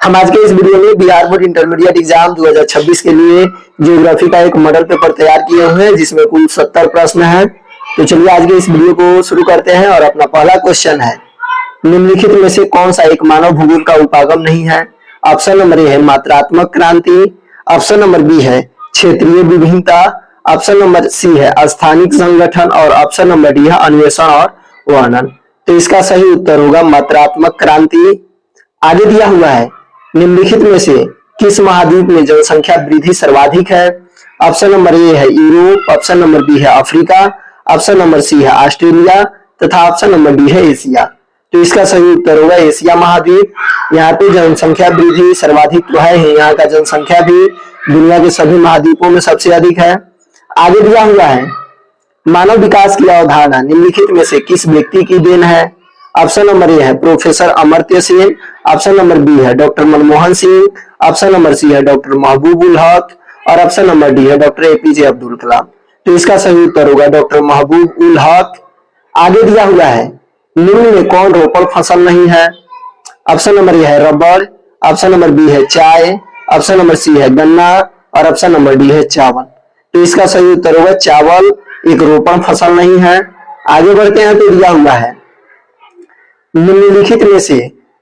हम आज के इस वीडियो में बिहार बोर्ड इंटरमीडिएट एग्जाम 2026 के लिए ज्योग्राफी का एक मॉडल पेपर तैयार किए हुए हैं जिसमें कुल 70 प्रश्न हैं। तो चलिए आज के इस वीडियो को शुरू करते हैं और अपना पहला क्वेश्चन है, निम्नलिखित में से कौन सा एक मानव भूगोल का उपागम नहीं है? ऑप्शन नंबर ए है मात्रात्मक क्रांति, ऑप्शन नंबर बी है क्षेत्रीय विभिन्नता, ऑप्शन नंबर सी है स्थानिक संगठन और ऑप्शन नंबर डी है अन्वेषण और वर्णन। तो इसका सही उत्तर होगा मात्रात्मक क्रांति। आगे दिया हुआ है, निम्नलिखित में से किस महाद्वीप में जनसंख्या वृद्धि सर्वाधिक है? ऑप्शन नंबर ए है यूरोप, ऑप्शन नंबर बी है अफ्रीका, ऑप्शन नंबर सी है ऑस्ट्रेलिया तथा ऑप्शन नंबर डी है एशिया। तो इसका सही उत्तर होगा एशिया महाद्वीप। यहाँ पे जनसंख्या वृद्धि सर्वाधिक तो है, यहाँ का जनसंख्या भी दुनिया के सभी महाद्वीपों में सबसे अधिक है। आगे दिया हुआ है, मानव विकास की अवधारणा निम्नलिखित में से किस व्यक्ति की देन है? ऑप्शन नंबर ए है professor Amartya Sen, option number B है doctor Manmohan Singh, option number C है डॉक्टर महबूब उल हक और ऑप्शन नंबर डी है डॉक्टर एपीजे अब्दुल कलाम। तो इसका सही उत्तर होगा डॉक्टर महबूब उल हक। आगे दिया हुआ है, निम्न में कौन रोपण फसल नहीं है? ऑप्शन नंबर ए है रबड़, ऑप्शन नंबर बी है चाय, ऑप्शन नंबर सी है गन्ना और ऑप्शन नंबर डी है चावल। तो इसका सही उत्तर होगा चावल एक रोपण फसल नहीं है। आगे बढ़ते हैं तो दिया हुआ है, निम्नलिखित में से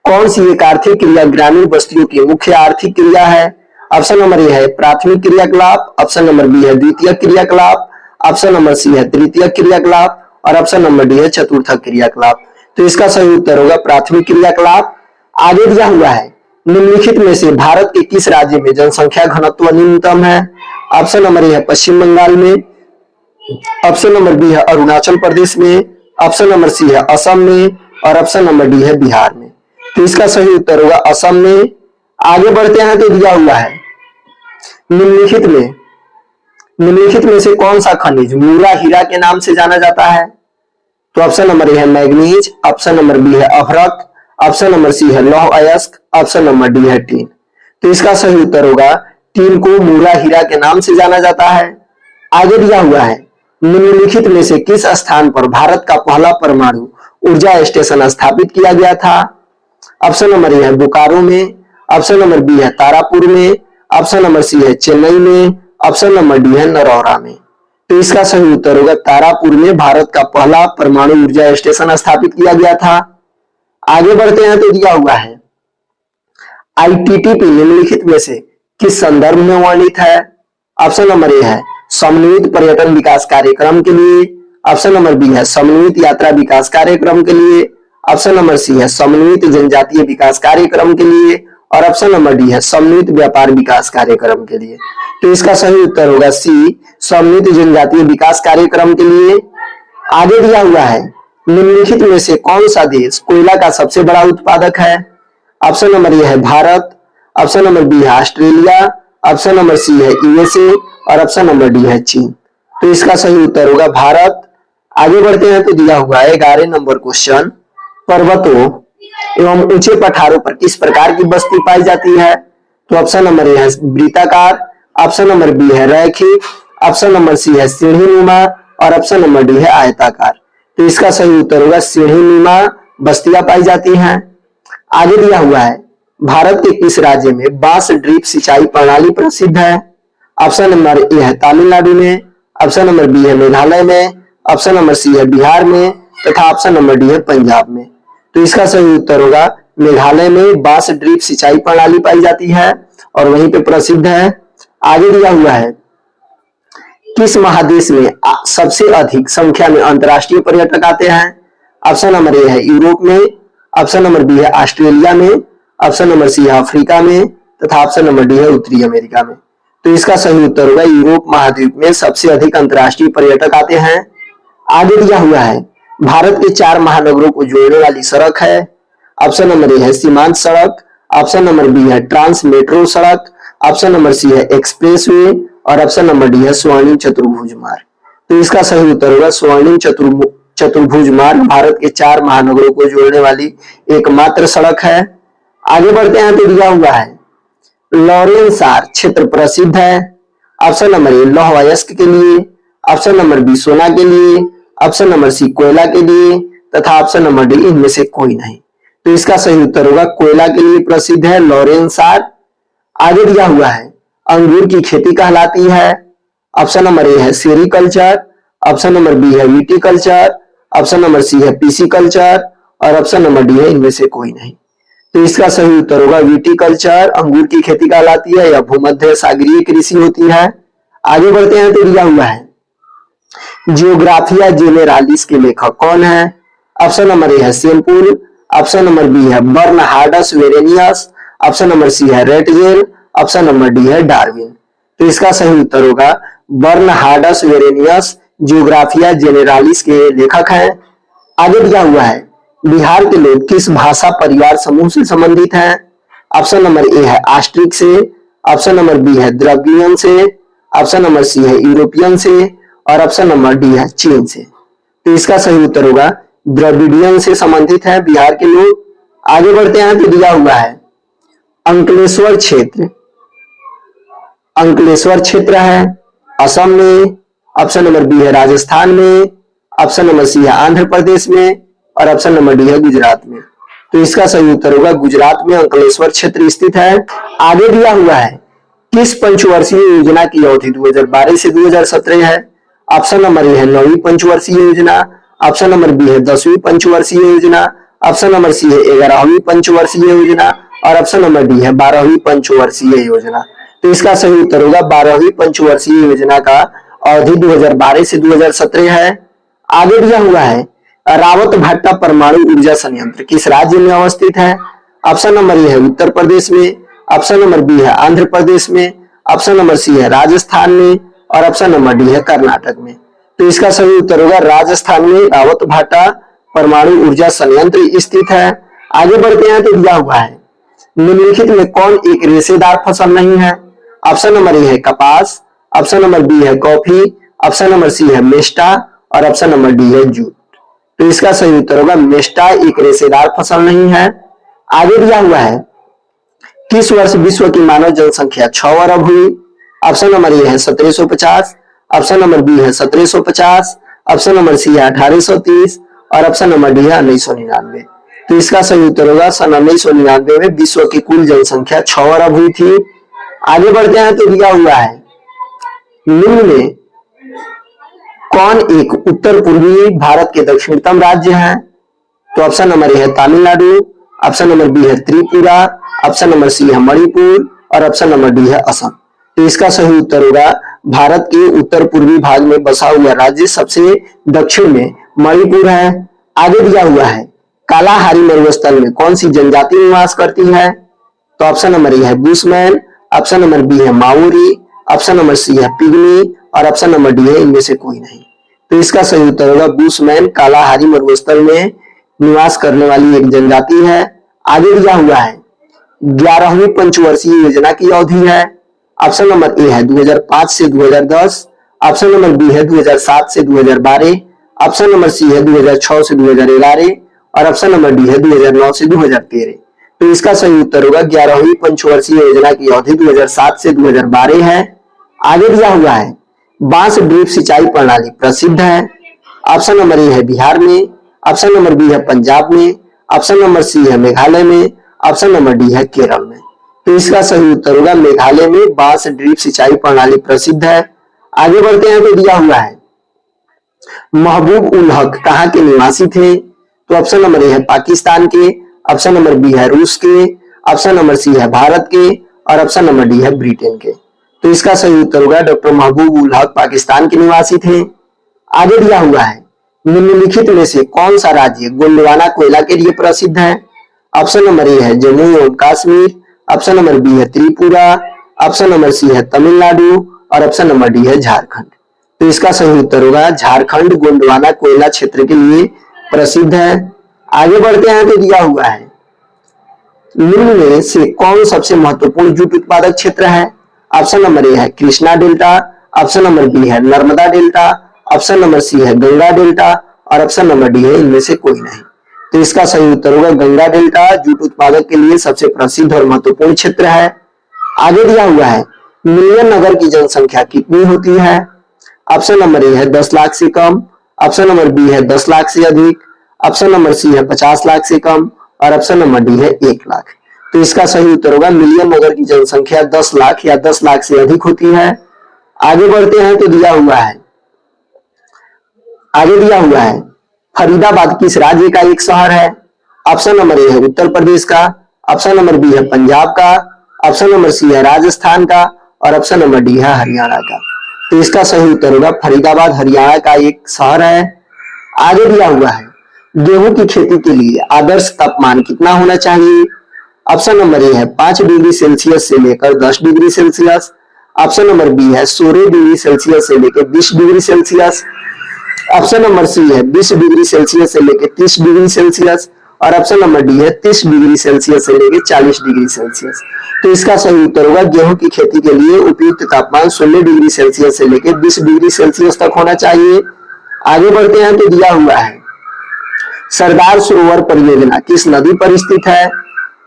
कौन सी एक आर्थिक क्रिया ग्रामीण बस्तियों की मुख्य आर्थिक क्रिया है? ऑप्शन नंबर ए है प्राथमिक क्रियाकलाप, ऑप्शन नंबर बी है द्वितीय क्रियाकलाप, ऑप्शन नंबर सी है तृतीय क्रियाकलाप और ऑप्शन नंबर डी है चतुर्थ क्रियाकलाप। तो इसका सही उत्तर होगा प्राथमिक क्रियाकलाप। आगे दिया हुआ है, निम्नलिखित में से भारत के किस राज्य में जनसंख्या घनत्व न्यूनतम है? ऑप्शन नंबर ए है पश्चिम बंगाल में, ऑप्शन नंबर बी है अरुणाचल प्रदेश में, ऑप्शन नंबर सी है असम में और ऑप्शन नंबर डी है बिहार में। तो इसका सही उत्तर होगा असम में। आगे बढ़ते हैं तो दिया हुआ है, निम्नलिखित में से कौन सा खनिज मूरा हीरा के नाम से जाना जाता है? तो ऑप्शन नंबर ए है मैग्नीज, ऑप्शन नंबर बी है अभ्रक, ऑप्शन नंबर सी है लौह अयस्क, ऑप्शन नंबर डी है टीन। तो इसका सही उत्तर होगा टीन को मूरा हीरा के नाम से जाना जाता है। आगे दिया हुआ है, निम्नलिखित में से किस स्थान पर भारत का पहला परमाणु ऊर्जा स्टेशन स्थापित किया गया था? ऑप्शन नंबर ए है बोकारो में, ऑप्शन नंबर बी है तारापुर में, ऑप्शन नंबर सी है चेन्नई में, ऑप्शन नंबर डी है नरौरा में। तो इसका सही उत्तर होगा तारापुर में भारत का पहला परमाणु ऊर्जा स्टेशन स्थापित किया गया था। आगे बढ़ते हैं तो दिया हुआ है, आईटीटीपी निम्नलिखित में से किस संदर्भ में वर्णित है? ऑप्शन नंबर ए है समन्वित पर्यटन विकास कार्यक्रम के लिए, ऑप्शन नंबर बी है समन्वित यात्रा विकास कार्यक्रम के लिए, ऑप्शन नंबर सी है समन्वित जनजातीय विकास कार्यक्रम के लिए और ऑप्शन नंबर डी है समन्वित व्यापार विकास कार्यक्रम के लिए। तो इसका सही उत्तर होगा सी समन्वित जनजातीय विकास कार्यक्रम के लिए। आगे दिया हुआ है, निम्नलिखित में से कौन सा देश कोयला का सबसे बड़ा उत्पादक है? ऑप्शन नंबर ए है भारत, ऑप्शन नंबर बी है ऑस्ट्रेलिया, ऑप्शन नंबर सी है यूएसए और ऑप्शन नंबर डी है चीन। तो इसका सही उत्तर होगा भारत। आगे बढ़ते हैं तो दिया हुआ है 11 नंबर क्वेश्चन, पर्वतों एवं ऊंचे पठारों पर किस प्रकार की बस्ती पाई जाती है? तो ऑप्शन नंबर ए है वृत्ताकार, ऑप्शन नंबर बी है रैखिक, ऑप्शन नंबर सी है सीढ़ीनुमा और ऑप्शन नंबर डी है आयताकार। तो इसका सही उत्तर होगा सीढ़ीनुमा बस्तियां पाई जाती हैं। आगे दिया हुआ है, भारत के किस राज्य में बांस ड्रिप सिंचाई प्रणाली प्रसिद्ध है? ऑप्शन नंबर ए है तमिलनाडु में, ऑप्शन नंबर बी है मेघालय में, ऑप्शन नंबर सी है बिहार में तथा ऑप्शन नंबर डी है पंजाब में। तो इसका सही उत्तर होगा मेघालय में बांस ड्रिप सिंचाई प्रणाली पाई जाती है और वहीं पे प्रसिद्ध है। आगे दिया हुआ है, किस महादेश में सबसे अधिक संख्या में अंतरराष्ट्रीय पर्यटक आते हैं? ऑप्शन नंबर ए है यूरोप में, ऑप्शन नंबर बी है ऑस्ट्रेलिया में, ऑप्शन नंबर सी है अफ्रीका में तथा ऑप्शन नंबर डी है उत्तरी अमेरिका में। तो इसका सही उत्तर होगा यूरोप महाद्वीप में सबसे अधिक अंतरराष्ट्रीय पर्यटक आते हैं। आगे दिया हुआ है, भारत के 4 महानगरों को जोड़ने वाली सड़क है। ऑप्शन नंबर ए है सीमांत सड़क, ऑप्शन नंबर बी है ट्रांस मेट्रो सड़क, ऑप्शन नंबर सी है एक्सप्रेसवे और ऑप्शन नंबर डी है स्वर्णिम चतुर्भुज मार्ग। तो इसका सही उत्तर होगा स्वर्णिम चतुर्भुज मार्ग भारत के 4 महानगरों को जोड़ने वाली एकमात्र सड़क है। आगे बढ़ते हैं तो दिया हुआ है, लॉरेंसार क्षेत्र प्रसिद्ध है। ऑप्शन नंबर ए लौह अयस्क के लिए, ऑप्शन नंबर बी सोना के लिए, ऑप्शन नंबर सी कोयला के लिए तथा ऑप्शन नंबर डी इनमें से कोई नहीं। तो इसका सही उत्तर होगा कोयला के लिए प्रसिद्ध है लॉरेंस सार। आगे दिया हुआ है अंगूर की खेती कहलाती है। ऑप्शन नंबर ए है सेरिकल्चर, ऑप्शन नंबर बी है विटिकल्चर, ऑप्शन नंबर सी है पीसीकल्चर और ऑप्शन नंबर डी है इनमें से कोई नहीं। तो इसका सही उत्तर होगा विटिकल्चर अंगूर की खेती कहलाती है। यह भूमध्य सागरीय कृषि होती है। आगे बढ़ते हैं तो दिया हुआ है जियोग्राफिया जेनेरालिस के लेखक कौन है। ऑप्शन नंबर ए है सेम्पुल, ऑप्शन नंबर बी है बर्नहार्डस वेरेनियस, ऑप्शन नंबर सी है रेटजेल, ऑप्शन नंबर डी है डार्विन। तो इसका सही उत्तर होगा बर्नहार्डस वेरेनियस जियोग्राफिया जेनेरालिस के लेखक हैं। आगे दिया हुआ है बिहार के लोग किस भाषा परिवार समूह से संबंधित हैं। ऑप्शन नंबर ए है ऑस्ट्रिक से, ऑप्शन नंबर बी है द्रविडियन से, ऑप्शन नंबर सी है यूरोपियन से और ऑप्शन नंबर डी है चीन से। तो इसका सही उत्तर होगा द्रविडियन से संबंधित है बिहार के लोग। आगे बढ़ते हैं तो दिया हुआ है अंकलेश्वर क्षेत्र, अंकलेश्वर क्षेत्र है असम में, ऑप्शन नंबर बी है राजस्थान में, ऑप्शन नंबर सी है आंध्र प्रदेश में और ऑप्शन नंबर डी है गुजरात में। तो इसका सही उत्तर होगा गुजरात में अंकलेश्वर क्षेत्र स्थित है। आगे दिया हुआ है किस पंचवर्षीय योजना की अवधि 2012 से 2017 है। ऑप्शन नंबर ए है 9वीं पंचवर्षीय योजना, ऑप्शन नंबर बी है 10वीं पंचवर्षीय योजना, ऑप्शन नंबर सी है 11वीं पंचवर्षीय योजना और ऑप्शन नंबर डी है 12वीं पंचवर्षीय योजना। तो इसका सही उत्तर होगा 12वीं पंचवर्षीय योजना का अवधि 2012 से 2017 है। आगे दिया हुआ है रावत भाटा परमाणु ऊर्जा संयंत्र किस राज्य में अवस्थित है। ऑप्शन नंबर ए है उत्तर प्रदेश में, ऑप्शन नंबर बी है आंध्र प्रदेश में, ऑप्शन नंबर सी है राजस्थान में और ऑप्शन नंबर डी है कर्नाटक में। तो इसका सही उत्तर होगा राजस्थान में रावत भाटा परमाणु ऊर्जा संयंत्र स्थित है। आगे बढ़ते हैं तो दिया हुआ है निम्नलिखित में कौन एक रेशेदार फसल नहीं है। ऑप्शन नंबर ए है कपास, ऑप्शन नंबर बी है कॉफी, ऑप्शन नंबर सी है मेस्टा और ऑप्शन नंबर डी है जूट। तो इसका सही उत्तर होगा मेस्टा एक रेशेदार फसल नहीं है। आगे दिया हुआ है किस वर्ष विश्व की मानव जनसंख्या 6 अरब हुई। ऑप्शन नंबर ए है 1750, ऑप्शन नंबर बी है 1750, ऑप्शन नंबर सी है 1830 और ऑप्शन नंबर डी है 1999। तो इसका सही उत्तर होगा सन 1999 में विश्व की कुल जनसंख्या 6 अरब हुई थी। आगे बढ़ते हैं तो दिया हुआ है निम्न में कौन एक उत्तर पूर्वी भारत के दक्षिणतम राज्य है। तो ऑप्शन नंबर ए है तमिलनाडु, ऑप्शन नंबर बी है त्रिपुरा, ऑप्शन नंबर सी है मणिपुर और ऑप्शन नंबर डी है असम। तो इसका सही उत्तर होगा भारत के उत्तर पूर्वी भाग में बसा हुआ राज्य सबसे दक्षिण में मणिपुर है। आगे दिया हुआ है कालाहारी मरुस्थल में कौन सी जनजाति निवास करती है। तो ऑप्शन नंबर ए है बुशमैन, ऑप्शन नंबर बी है माओरी, ऑप्शन नंबर सी है पिग्मी और ऑप्शन नंबर डी है इनमें से कोई नहीं। तो इसका सही उत्तर होगा बुशमैन कालाहारी मरुस्थल में निवास करने वाली एक जनजाति है। आगे दिया हुआ है 11वीं पंचवर्षीय योजना की अवधि है। ऑप्शन नंबर ए है 2005 से 2010, ऑप्शन नंबर बी है 2007 से 2012, ऑप्शन नंबर सी है 2006 से 2011 और ऑप्शन नंबर डी है 2009 से 2013। तो इसका सही उत्तर होगा 11वीं पंचवर्षीय योजना की अवधि 2007 से 2012 है। आगे दिया हुआ है बांस ड्रिप सिंचाई प्रणाली प्रसिद्ध है। ऑप्शन नंबर ए है बिहार में, ऑप्शन नंबर बी है पंजाब में, ऑप्शन नंबर सी है मेघालय में, ऑप्शन नंबर डी है केरल में। तो इसका सही उत्तर होगा मेघालय में बांस ड्रिप सिंचाई प्रणाली प्रसिद्ध है। आगे बढ़ते हैं तो दिया हुआ है महबूब उल हक कहाँ के निवासी थे। तो ऑप्शन नंबर ए है पाकिस्तान के, ऑप्शन नंबर बी है रूस के, ऑप्शन नंबर सी है भारत के और ऑप्शन नंबर डी है ब्रिटेन के। तो इसका सही उत्तर होगा डॉक्टर महबूब उल हक पाकिस्तान के निवासी थे। आगे दिया हुआ है निम्नलिखित में से कौन सा राज्य गोंडवाना कोयला के लिए प्रसिद्ध है। ऑप्शन नंबर ए है जम्मू एवं कश्मीर, ऑप्शन नंबर बी है त्रिपुरा, ऑप्शन नंबर सी है तमिलनाडु और ऑप्शन नंबर डी है झारखंड। तो इसका सही उत्तर होगा झारखंड गोंडवाना कोयला क्षेत्र के लिए प्रसिद्ध है। आगे बढ़ते हैं तो दिया हुआ है निम्न में से कौन सबसे महत्वपूर्ण जूट उत्पादक क्षेत्र है। ऑप्शन नंबर ए है Krishna delta, option number B है Narmada delta, option number C है गंगा डेल्टा और ऑप्शन नंबर डी है इनमें से कोई नहीं। तो इसका सही उत्तर होगा गंगा डेल्टा जूट उत्पादक के लिए सबसे प्रसिद्ध और महत्वपूर्ण क्षेत्र है। आगे दिया हुआ है मिलियन नगर की जनसंख्या कितनी होती है। ऑप्शन नंबर ए है 10 लाख से कम, ऑप्शन नंबर बी है 10 लाख से अधिक, ऑप्शन नंबर सी है 50 लाख से कम और ऑप्शन नंबर डी है 1 लाख। तो इसका सही उत्तर होगा मिलियन नगर की जनसंख्या 10 लाख या 10 लाख से अधिक होती है। आगे बढ़ते हैं तो आगे दिया हुआ है फरीदाबाद किस राज्य का एक शहर है? ऑप्शन नंबर ए है उत्तर प्रदेश का, ऑप्शन नंबर बी है पंजाब का, ऑप्शन नंबर सी है राजस्थान का और ऑप्शन नंबर डी है हरियाणा का। तो इसका सही उत्तर होगा फरीदाबाद हरियाणा का एक शहर है। आगे दिया हुआ है गेहूं की खेती के लिए आदर्श तापमान कितना होना चाहिए? ऑप्शन नंबर ए है 5 डिग्री सेल्सियस से लेकर 10 degree Celsius, option number B है 16 डिग्री सेल्सियस से लेकर 20 degree Celsius, option number C है 20 डिग्री सेल्सियस से लेकर 30 डिग्री सेल्सियस और ऑप्शन नंबर डी है 30 डिग्री सेल्सियस से लेकर 40 डिग्री सेल्सियस। तो इसका सही उत्तर होगा गेहूं की खेती के लिए उपयुक्त तापमान 16 डिग्री सेल्सियस से लेकर 20 डिग्री सेल्सियस तक होना चाहिए। आगे बढ़ते हैं तो दिया हुआ है सरदार सरोवर परियोजना किस नदी पर स्थित है?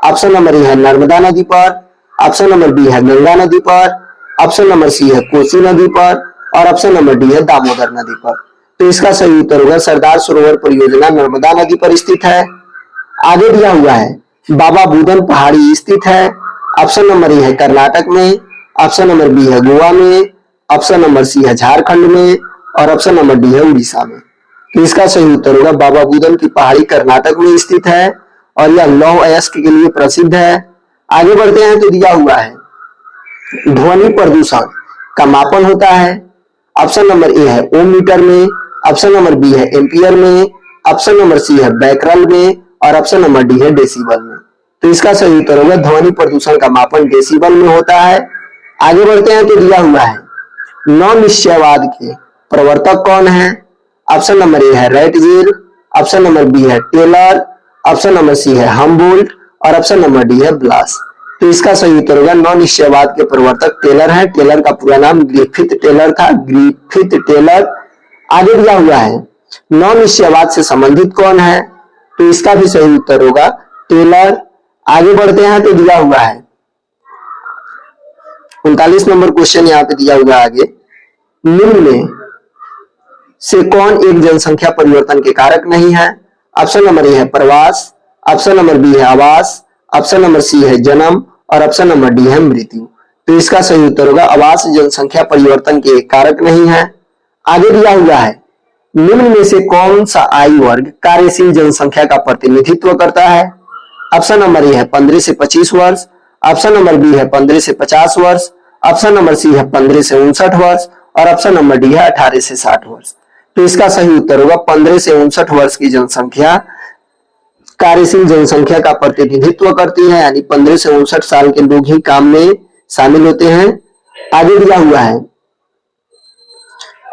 ऑप्शन नंबर ए है नर्मदा नदी पर, ऑप्शन नंबर बी है गंगा नदी पर, ऑप्शन नंबर सी है कोसी नदी पर और ऑप्शन नंबर डी है दामोदर नदी पर। तो इसका सही उत्तर होगा सरदार सरोवर परियोजना नर्मदा नदी पर स्थित है। आगे दिया हुआ है बाबा बुदन पहाड़ी स्थित है। ऑप्शन नंबर ए है कर्नाटक में, ऑप्शन नंबर बी है गोवा में, ऑप्शन नंबर सी है झारखंड में और ऑप्शन नंबर डी है उड़ीसा में। तो इसका सही उत्तर होगा बाबा बुदन की पहाड़ी कर्नाटक में स्थित है और यह लौह अयस्क के लिए प्रसिद्ध है। आगे बढ़ते हैं तो दिया हुआ है ध्वनि प्रदूषण का मापन होता है। ऑप्शन नंबर ए है ओम मीटर में, ऑप्शन नंबर बी है एम्पियर में, ऑप्शन नंबर सी है बैकरल में और ऑप्शन नंबर डी है डेसिबल में। तो इसका सही उत्तर होगा ध्वनि प्रदूषण का मापन डेसिबल में होता है। आगे बढ़ते हैं तो दिया हुआ है नौ निश्चयवाद के प्रवर्तक कौन है? ऑप्शन नंबर ए है राइटजेर, ऑप्शन नंबर बी है टेलर, ऑप्शन नंबर सी है हमबोल्ट और ऑप्शन नंबर डी है ब्लास। तो इसका सही उत्तर होगा नौ निश्चयवाद के प्रवर्तक टेलर है। टेलर का पूरा नाम ग्रिफिथ टेलर था, ग्रिफिथ टेलर। आगे दिया हुआ है नौ निश्चयवाद से संबंधित कौन है? तो इसका भी सही उत्तर होगा टेलर। आगे बढ़ते हैं तो दिया हुआ है 39 नंबर क्वेश्चन यहाँ पे दिया हुआ है आगे निम्न में से कौन एक जनसंख्या परिवर्तन के कारक नहीं है? ऑप्शन नंबर ए है प्रवास, ऑप्शन नंबर बी है आवास, ऑप्शन नंबर सी है जन्म और ऑप्शन नंबर डी है मृत्यु। तो इसका सही उत्तर होगा आवास जनसंख्या परिवर्तन के कारक नहीं है। आगे दिया हुआ है निम्न में से कौन सा आयु वर्ग कार्यशील जनसंख्या का प्रतिनिधित्व करता है? ऑप्शन नंबर ए है 15 से 25 वर्ष, ऑप्शन नंबर बी है 15 से 50 वर्ष, ऑप्शन नंबर सी है 15 से 59 वर्ष और ऑप्शन नंबर डी है 18 से 60 वर्ष। तो इसका सही उत्तर होगा 15 से 59 वर्ष की जनसंख्या कार्यशील जनसंख्या का प्रतिनिधित्व करती है, यानी 15 से 59 साल के लोग ही काम में शामिल होते हैं। आगे दिया हुआ है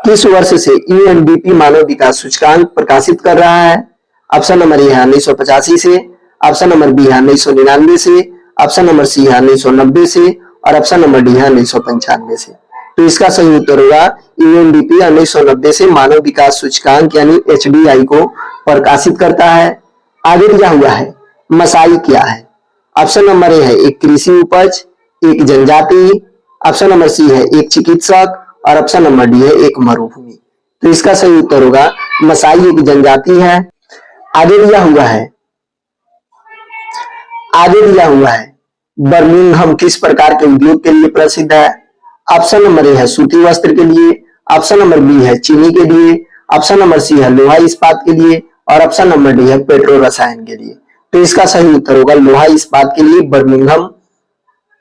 किस वर्ष से यूएनडीपी मानव विकास सूचकांक प्रकाशित कर रहा है? ऑप्शन नंबर ए है 1985 से, ऑप्शन नंबर बी है 1999 से, ऑप्शन नंबर सी है 1990 से और ऑप्शन नंबर डी है 1995 से। तो इसका सही उत्तर होगा यूएनडीपी 1990 से मानव विकास सूचकांक यानी एचडीआई को प्रकाशित करता है। आगे दिया हुआ है मसाई क्या है? ऑप्शन नंबर ए है एक कृषि उपज, एक जनजाति, ऑप्शन नंबर सी है एक चिकित्सक और ऑप्शन नंबर डी है एक मरुभूमि। तो इसका सही उत्तर होगा मसाई एक जनजाति है। आगे दिया हुआ है बर्मिंघम किस प्रकार के उद्योग के लिए प्रसिद्ध है? ऑप्शन नंबर ए है सूती वस्त्र के लिए, ऑप्शन नंबर बी है चीनी के लिए, ऑप्शन नंबर सी है लोहा इस्पात के लिए और ऑप्शन नंबर डी है पेट्रो रसायन के लिए। तो इसका सही उत्तर होगा लोहा इस्पात के लिए बर्मिंघम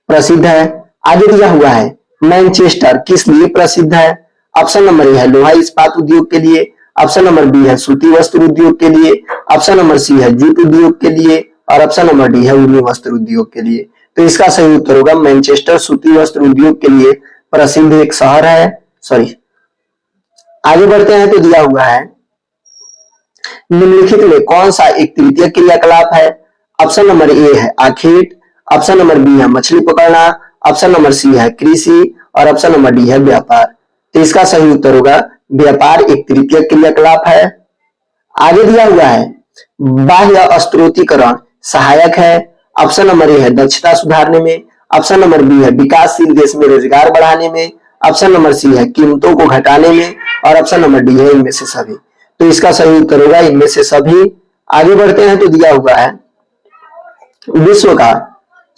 प्रसिद्ध है। आगे दिया हुआ है मैनचेस्टर किस लिए प्रसिद्ध है? ऑप्शन नंबर ए है लोहा इस्पात उद्योग के लिए, ऑप्शन नंबर बी है सूती वस्त्र उद्योग के लिए, ऑप्शन नंबर सी है जूट उद्योग के लिए और ऑप्शन नंबर डी है ऊनी वस्त्र उद्योग के लिए। तो इसका सही उत्तर होगा मैनचेस्टर सूती वस्त्र उद्योग के लिए प्रसिद्ध एक शहर है। आगे बढ़ते हैं तो दिया हुआ है निम्नलिखित में कौन सा एक तृतीय क्रियाकलाप है? ऑप्शन नंबर ए है आखेट, ऑप्शन नंबर बी है मछली पकड़ना, ऑप्शन नंबर सी है कृषि और ऑप्शन नंबर डी है व्यापार। तो इसका सही उत्तर होगा व्यापार एक तृतीय क्रियाकलाप है। आगे दिया हुआ है बाह्य स्त्रोतीकरण सहायक है। ऑप्शन नंबर ए है दक्षता सुधारने में, ऑप्शन नंबर बी है विकासशील देश में रोजगार बढ़ाने में, ऑप्शन नंबर सी है कीमतों को घटाने में और ऑप्शन नंबर डी है इनमें से सभी। तो इसका सही उत्तर होगा इनमें से सभी। आगे बढ़ते हैं तो दिया हुआ है विश्व का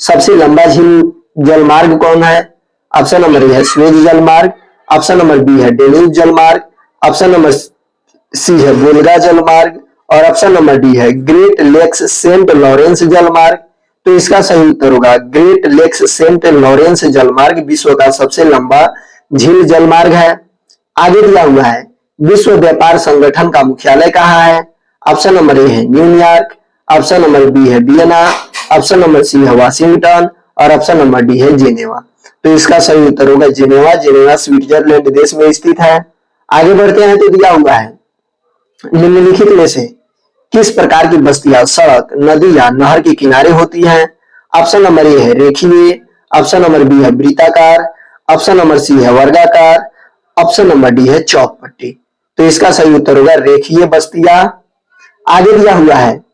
सबसे लंबा झील जलमार्ग कौन है? ऑप्शन नंबर ए है स्वेज जलमार्ग, ऑप्शन नंबर बी है डेन्यूब जलमार्ग, ऑप्शन नंबर सी है वोल्गा जलमार्ग और ऑप्शन नंबर डी है ग्रेट लेक्स सेंट लॉरेंस जलमार्ग। तो इसका सही उत्तर होगा ग्रेट लेक्स सेंट लॉरेंस जलमार्ग विश्व का सबसे लंबा झील जलमार्ग है। आगे दिया हुआ है विश्व व्यापार संगठन का मुख्यालय कहाँ है? ऑप्शन नंबर ए है न्यूयॉर्क, ऑप्शन नंबर बी है वियना, ऑप्शन नंबर सी है वाशिंगटन और ऑप्शन नंबर डी है जेनेवा। तो इसका सही उत्तर होगा जेनेवा। जेनेवा स्विट्जरलैंड देश में स्थित है। आगे बढ़ते हैं तो दिया हुआ है निम्नलिखित में से किस प्रकार की बस्तियां सड़क, नदी या नहर के किनारे होती हैं? ऑप्शन नंबर ए है रेखीय, ऑप्शन नंबर बी है वृत्ताकार, ऑप्शन नंबर सी है वर्गाकार, ऑप्शन नंबर डी है चौकपट्टी। तो इसका सही उत्तर होगा रेखीय बस्तियां। आगे दिया हुआ है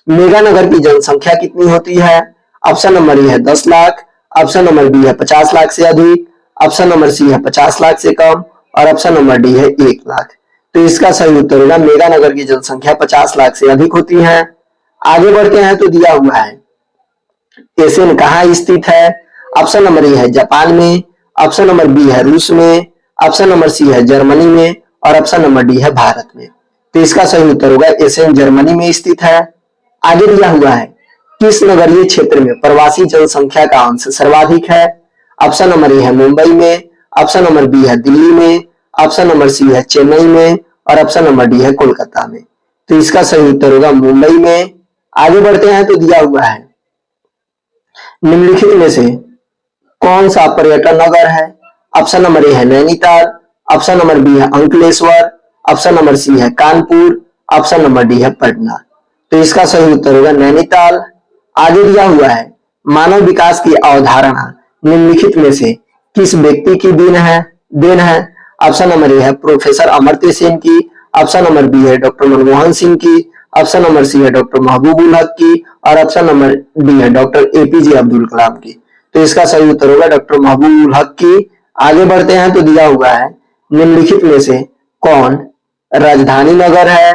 मेगानगर की जनसंख्या कितनी होती है? ऑप्शन नंबर ए है 10 लाख, ऑप्शन नंबर बी है 50 लाख से अधिक, ऑप्शन नंबर सी है 50 लाख से कम और ऑप्शन नंबर डी है 1 लाख। तो इसका सही उत्तर होगा मेगानगर की जनसंख्या 50 लाख से अधिक होती है। आगे बढ़ते हैं तो दिया हुआ है एशियन कहाँ स्थित है? ऑप्शन नंबर ए है जापान में, ऑप्शन नंबर बी है रूस में, ऑप्शन नंबर सी है जर्मनी में और ऑप्शन नंबर डी है भारत में। तो इसका सही उत्तर होगा एशियन जर्मनी में स्थित है। आगे दिया हुआ है किस नगरीय क्षेत्र में प्रवासी जनसंख्या का अंश सर्वाधिक है? ऑप्शन नंबर ए है मुंबई में, ऑप्शन नंबर बी है दिल्ली में, ऑप्शन नंबर सी है चेन्नई में और ऑप्शन नंबर डी है कोलकाता में। तो इसका सही उत्तर होगा मुंबई में। आगे बढ़ते हैं तो दिया हुआ है निम्नलिखित में से कौन सा पर्यटन नगर है? ऑप्शन नंबर ए है नैनीताल, ऑप्शन नंबर बी है अंकलेश्वर, ऑप्शन नंबर सी है कानपुर, ऑप्शन नंबर डी है पटना। तो इसका सही उत्तर होगा नैनीताल। आगे दिया हुआ है मानव विकास की अवधारणा निम्नलिखित में से किस व्यक्ति की देन है? ऑप्शन नंबर ए है प्रोफेसर अमर्त्य सेन की, ऑप्शन नंबर बी है डॉक्टर मनमोहन सिंह की, ऑप्शन नंबर सी है डॉक्टर महबूबुल हक की और ऑप्शन नंबर डी है डॉक्टर एपीजे अब्दुल कलाम की। तो इसका सही उत्तर होगा डॉक्टर महबूबुल हक की। आगे बढ़ते हैं तो दिया हुआ है निम्नलिखित में से कौन राजधानी नगर है?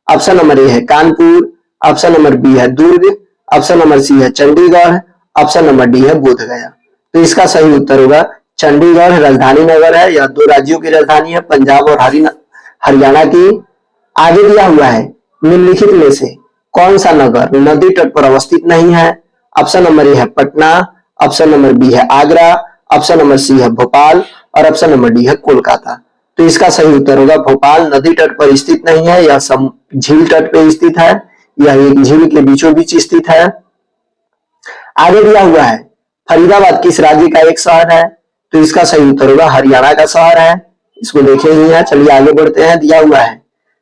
ऑप्शन नंबर ए है कानपुर, ऑप्शन नंबर बी है दुर्ग, ऑप्शन नंबर सी है चंडीगढ़, ऑप्शन नंबर डी है बोधगया। तो इसका सही उत्तर होगा चंडीगढ़ राजधानी नगर है। यह 2 राज्यों की राजधानी है, पंजाब और हरियाणा की। आगे दिया हुआ है निम्नलिखित में से कौन सा नगर नदी तट पर अवस्थित नहीं है? ऑप्शन नंबर ए है पटना, ऑप्शन नंबर बी है आगरा, ऑप्शन नंबर सी है भोपाल और ऑप्शन नंबर डी है कोलकाता। तो इसका सही उत्तर होगा भोपाल नदी तट पर स्थित नहीं है, यह झील तट पर स्थित है। यह एक झील के बीचों बीच स्थित है। आगे दिया हुआ है फरीदाबाद किस राज्य का एक शहर है? तो इसका सही उत्तर होगा हरियाणा का शहर है। इसको देखे ही है। चलिए आगे बढ़ते हैं। दिया हुआ है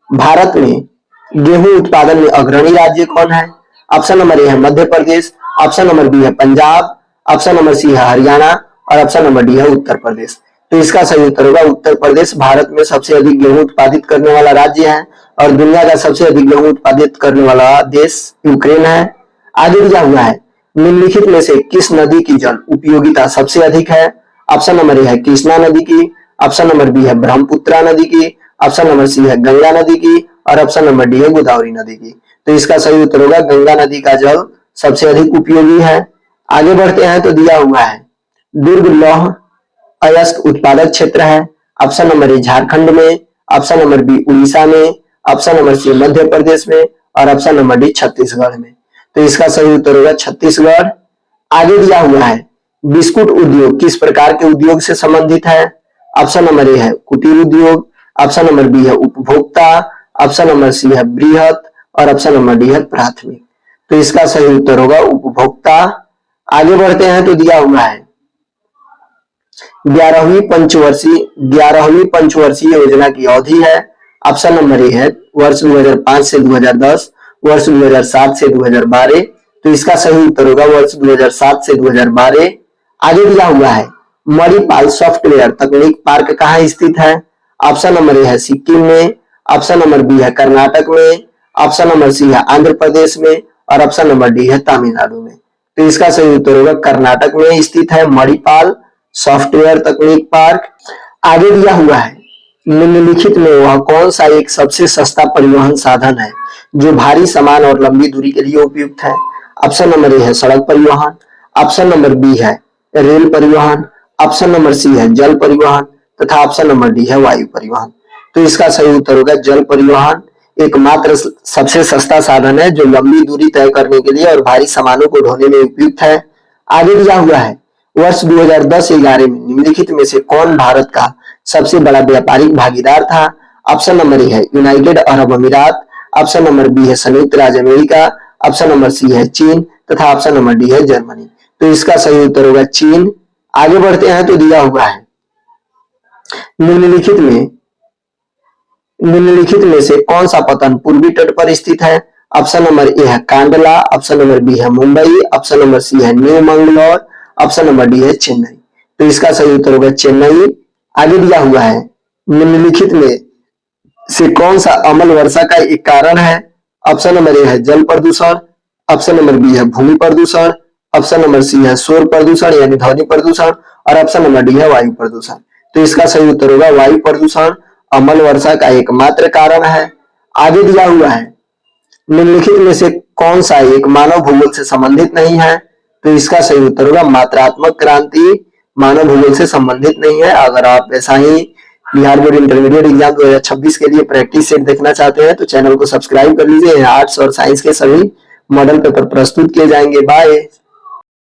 भारत में गेहूं उत्पादन में अग्रणी राज्य कौन है? ऑप्शन नंबर ए है Madhya Pradesh, option number B है पंजाब, ऑप्शन नंबर सी है हरियाणा और ऑप्शन नंबर डी है उत्तर प्रदेश। तो इसका सही उत्तर होगा उत्तर प्रदेश। भारत में सबसे अधिक गेहूं उत्पादित करने वाला राज्य है और दुनिया का सबसे अधिक गेहूं उत्पादित करने वाला देश यूक्रेन है। आगे दिया हुआ है निम्नलिखित में से किस नदी की जल उपयोगिता सबसे अधिक है? ऑप्शन नंबर ए है कृष्णा नदी की, ऑप्शन नंबर बी है ब्रह्मपुत्रा नदी की, ऑप्शन नंबर सी है गंगा नदी की और ऑप्शन नंबर डी है गोदावरी नदी की। तो इसका सही उत्तर होगा गंगा नदी का जल सबसे अधिक उपयोगी है। आगे बढ़ते हैं तो दिया हुआ है दुर्ग लौह अयस्क उत्पादक क्षेत्र है। ऑप्शन नंबर ए झारखंड में, ऑप्शन नंबर बी उड़ीसा में, ऑप्शन नंबर सी मध्य प्रदेश में और ऑप्शन नंबर डी छत्तीसगढ़ में। तो इसका सही उत्तर होगा छत्तीसगढ़। आगे दिया हुआ है बिस्कुट उद्योग किस प्रकार के उद्योग से संबंधित है? ऑप्शन नंबर ए है कुटीर उद्योग, ऑप्शन नंबर बी है उपभोक्ता, ऑप्शन नंबर सी है बृहत और ऑप्शन नंबर डी है प्राथमिक। तो इसका सही उत्तर होगा उपभोक्ता। आगे बढ़ते हैं तो दिया हुआ है 11वीं पंचवर्षीय योजना की अवधि है। ऑप्शन नंबर ए है वर्ष 2005 से 2010, वर्ष 2007 से 2012। तो इसका सही उत्तर होगा वर्ष 2007 से 2012। आगे दिया हुआ है मणिपाल सॉफ्टवेयर तकनीक पार्क कहाँ स्थित है? ऑप्शन नंबर ए है सिक्किम में, ऑप्शन नंबर बी है कर्नाटक में, ऑप्शन नंबर सी है आंध्र प्रदेश में और ऑप्शन नंबर डी है तमिलनाडु में। तो इसका सही उत्तर होगा कर्नाटक में स्थित है मणिपाल सॉफ्टवेयर तकनीक पार्क। आगे दिया हुआ है निम्नलिखित में वह कौन सा एक सबसे सस्ता परिवहन साधन है जो भारी सामान और लंबी दूरी के लिए उपयुक्त है? ऑप्शन नंबर ए है सड़क परिवहन, ऑप्शन नंबर बी है रेल परिवहन, ऑप्शन नंबर सी है जल परिवहन तथा ऑप्शन नंबर डी है वायु परिवहन। तो इसका सही उत्तर होगा जल परिवहन। एकमात्र सबसे सस्ता साधन है जो लंबी दूरी तय करने के लिए और भारी सामानों को ढोने में उपयुक्त है। आगे दिया हुआ है वर्ष 2010-11 में निम्नलिखित में से कौन भारत का सबसे बड़ा व्यापारिक भागीदार था? ऑप्शन नंबर ए है यूनाइटेड अरब अमीरात, ऑप्शन नंबर बी है संयुक्त राज्य अमेरिका, ऑप्शन नंबर सी है चीन तथा ऑप्शन नंबर डी है जर्मनी। तो इसका सही उत्तर होगा चीन। आगे बढ़ते हैं तो दिया हुआ है निम्नलिखित में से कौन सा पतन पूर्वी तट पर स्थित है? ऑप्शन नंबर ए है कांडला, ऑप्शन नंबर बी है मुंबई, ऑप्शन नंबर सी है new Mangalore, option number D है चेन्नई। तो इसका सही उत्तर होगा चेन्नई। आगे दिया हुआ है निम्नलिखित में से कौन सा अम्ल वर्षा का एक कारण है? ऑप्शन नंबर ए है जल प्रदूषण, ऑप्शन नंबर बी है भूमि प्रदूषण, ऑप्शन नंबर सी है शोर प्रदूषण यानी ध्वनि प्रदूषण और ऑप्शन नंबर डी है वायु प्रदूषण। तो इसका सही उत्तर होगा वायु प्रदूषण अम्ल वर्षा का एकमात्र कारण है। आगे दिया हुआ है निम्नलिखित में से कौन सा एक मानव भूगोल से संबंधित नहीं है? तो इसका सही उत्तर होगा मात्रात्मक क्रांति मानव भूगोल से संबंधित नहीं है। अगर आप ऐसा ही बिहार बोर्ड इंटरमीडिएट एग्जाम 2026 के लिए प्रैक्टिस सेट देखना चाहते हैं तो चैनल को सब्सक्राइब कर लीजिए। आर्ट्स और साइंस के सभी मॉडल पेपर प्रस्तुत किए जाएंगे। बाय।